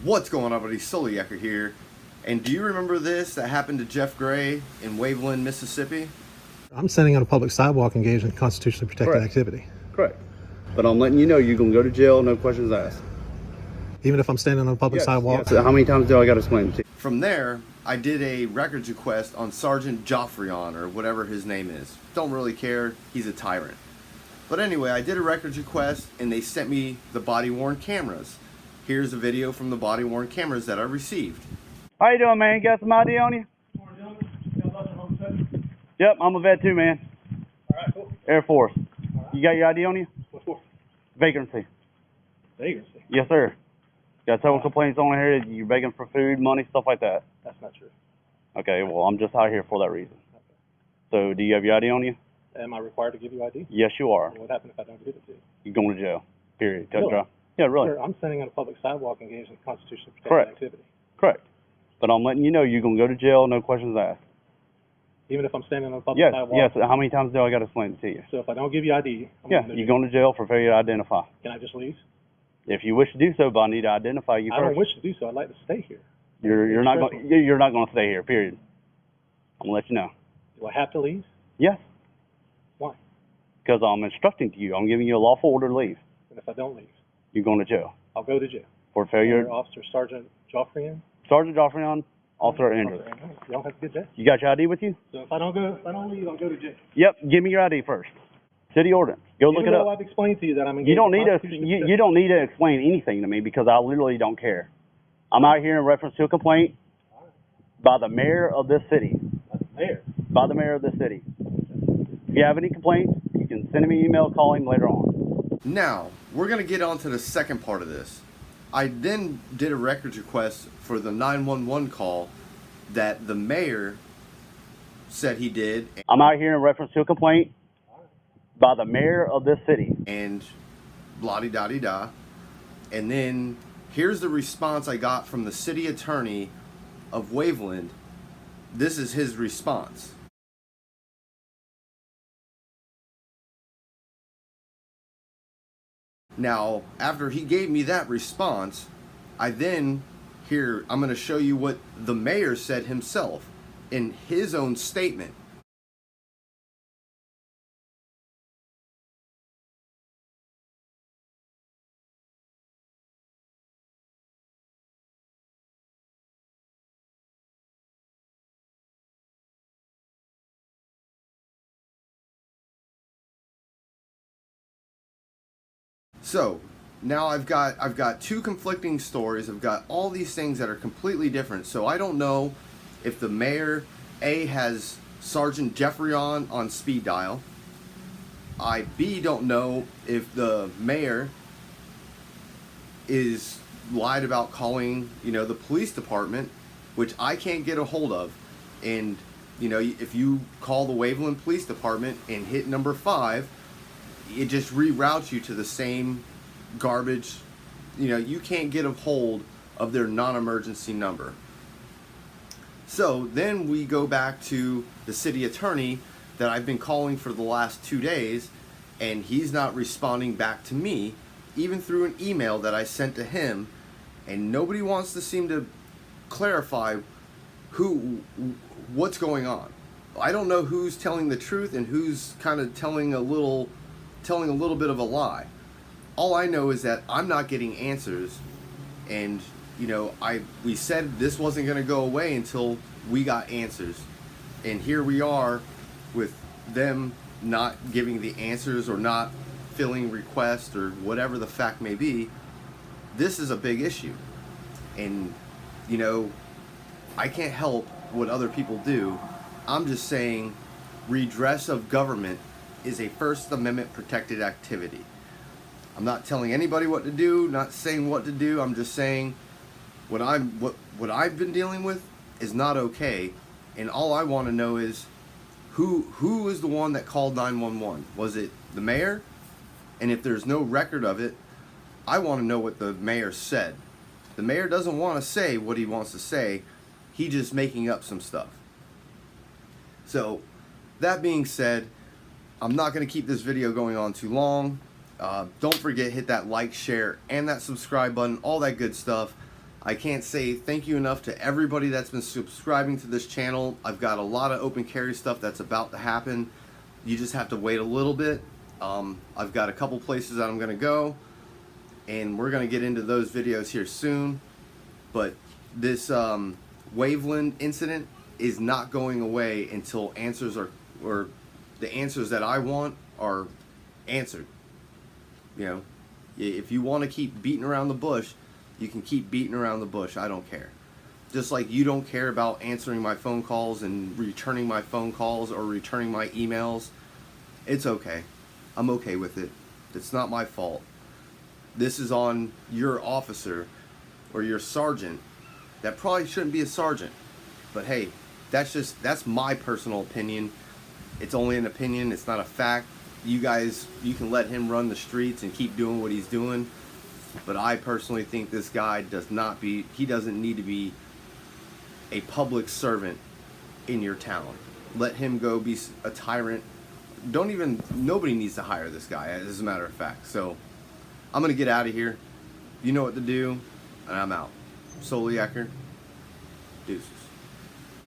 What's going on, buddy? Sully here. And do you remember this that happened to Jeff Gray in Waveland, Mississippi? I'm standing on a public sidewalk engaged in constitutionally protected activity. Correct. But I'm letting you know you're going to go to jail, no questions asked. Even if I'm standing on a public sidewalk? Yes. How many times do I got to explain it to you? From there, I did a records request on Sergeant Joffrion, or whatever his name is. Don't really care. He's a tyrant. But anyway, I did a records request, and they sent me the body-worn cameras. Here's a video from the body-worn cameras that I received. How you doing, man? You got some ID on you? Yep, I'm a vet too, man. Alright, cool. Air Force. Right. You got your ID on you? What for? Vacancy. Vacancy? Yes, sir. Got several complaints on here that you're begging for food, money, stuff like that. That's not true. Okay, well, I'm just out here for that reason. Okay. So, do you have your ID on you? Am I required to give you ID? Yes, you are. What happens if I don't give it to you? You're going to jail. Period. Cut Really? dry. Yeah, really. Sir, I'm standing on a public sidewalk engaged in constitutionally protected Correct. activity. Correct. But I'm letting you know you're going to go to jail, no questions asked. Even if I'm standing on a public Yes, sidewalk? yes. How many times do I got to explain it to you? So if I don't give you ID, You're going to jail for failure to identify. Can I just leave? If you wish to do so, but I need to identify you I first. don't wish to do so. I'd like to stay here. You're not going to stay here. Period. I'm gonna let you know. Do I have to leave? Yes. Why? Because I'm instructing to you. I'm giving you a lawful order to leave. And if I don't leave? You're going to jail I'll go to jail. for failure. Officer Sergeant Joffrion? Sergeant Joffrion, Officer Andrews. You don't have to get jail. You got your ID with you? So if I don't leave, I'll go to jail. Yep. Give me your ID first. City ordinance. Go look Even it though up. I've explained to you that I'm engaged You don't in need to. constitutional You don't need to explain anything to me because I literally don't care. I'm out here in reference to a complaint by the mayor of this city. Mayor. By the mayor of this city. If you have any complaints, you can send me an email, call him later on. Now, we're going to get on to the second part of this. I then did a records request for the 911 call that the mayor said he did. I'm out here in reference to a complaint by the mayor of this city. And blah-de-da-de-da. And then here's the response I got from the city attorney of Waveland. This is his response. Now, after he gave me that response, I'm going to show you what the mayor said himself in his own statement. So now I've got two conflicting stories. I've got all these things that are completely different. So I don't know if the mayor has Sergeant Joffrion on speed dial. I don't know if the mayor is lied about calling, the police department, which I can't get a hold of. And if you call the Waveland Police Department and hit number 5, it just reroutes you to the same garbage. You can't get a hold of their non-emergency number. So then we go back to the city attorney that I've been calling for the last 2 days, and he's not responding back to me, even through an email that I sent to him, and nobody wants to seem to clarify what's going on. I don't know who's telling the truth and who's kind of telling a little bit of a lie. All I know is that I'm not getting answers, and we said this wasn't going to go away until we got answers, and here we are with them not giving the answers or not filling requests or whatever the fact may be. This is a big issue, and I can't help what other people do. I'm just saying redress of government is a First Amendment protected activity. I'm not telling anybody what to do, not saying what to do. I'm just saying what I've been dealing with is not okay, and all I want to know is who is the one that called 911? Was it the mayor? And if there's no record of it, I want to know what the mayor said. The mayor doesn't want to say what he wants to say. He's just making up some stuff. So that being said, I'm not going to keep this video going on too long. Don't forget, hit that like, share, and that subscribe button, all that good stuff. I can't say thank you enough to everybody that's been subscribing to this channel. I've got a lot of open carry stuff that's about to happen. You just have to wait a little bit. I've got a couple places that I'm going to go, and we're going to get into those videos here soon. But this WAVELAND incident is not going away until answers are, or the answers that I want are answered. You know, if you want to keep beating around the bush, you can keep beating around the bush. I don't care. Just like you don't care about answering my phone calls and returning my phone calls or returning my emails. It's okay. I'm okay with it. It's not my fault. This is on your officer or your sergeant. That probably shouldn't be a sergeant. But hey, that's my personal opinion. It's only an opinion. It's not a fact. You guys, you can let him run the streets and keep doing what he's doing. But I personally think this guy he doesn't need to be a public servant in your town. Let him go be a tyrant. Nobody needs to hire this guy, as a matter of fact. So, I'm going to get out of here. You know what to do, and I'm out. Soliaker, deuces.